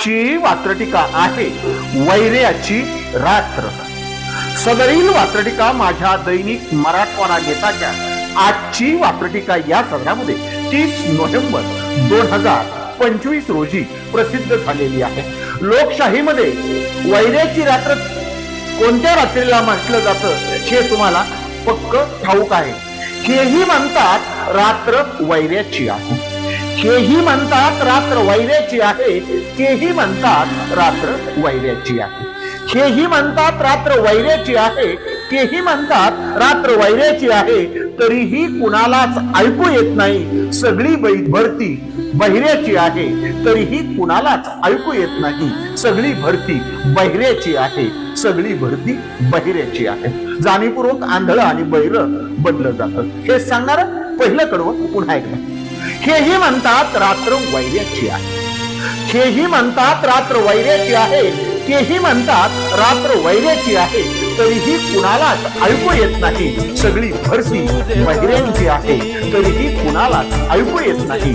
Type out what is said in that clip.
आजची वात्रटिका आहे वैऱ्याची रात्र। सदरील वात्रटिका माझ्या दैनिक मराठवाडा गीताच्या आजची वात्रटिका या सदरामध्ये 30 नोव्हेंबर 2025 रोजी प्रसिद्ध झालेली आहे। लोकशाहीमध्ये वैऱ्याची रात्र कोणत्या रात्रीला म्हटलं जातं हे तुम्हाला पक्क ठाऊक आहे। हेही म्हणतात रात्र वैऱ्याची आहे, हेही म्हणतात रात्र वैऱ्याची आहे, तेही म्हणतात रात्र वैऱ्याची आहे, हेही म्हणतात रात्र वैऱ्याची आहे, तेही म्हणतात रात्र वैऱ्याची आहे, तरीही कुणालाच ऐकू येत नाही। सगळी भरती बहिऱ्याची आहे, तरीही कुणालाच ऐकू येत नाही। सगळी भरती बहिऱ्याची आहे, सगळी भरती बहिऱ्याची आहे। जाणीवपूर्वक आंधळ आणि बहिर बदलं जातं हे सांगणार पहिलं कडवं पुन्हा एकदा। हेही म्हणतात रात्र वैऱ्याची आहे, हेही म्हणतात रात्र वैऱ्याची आहे, तेही म्हणतात रात्र वैऱ्याची आहे, तरीही कुणालाच ऐकू येत नाही। सगळी भरती बहिऱ्यांची आहे, तरीही कुणालाच ऐकू येत नाही।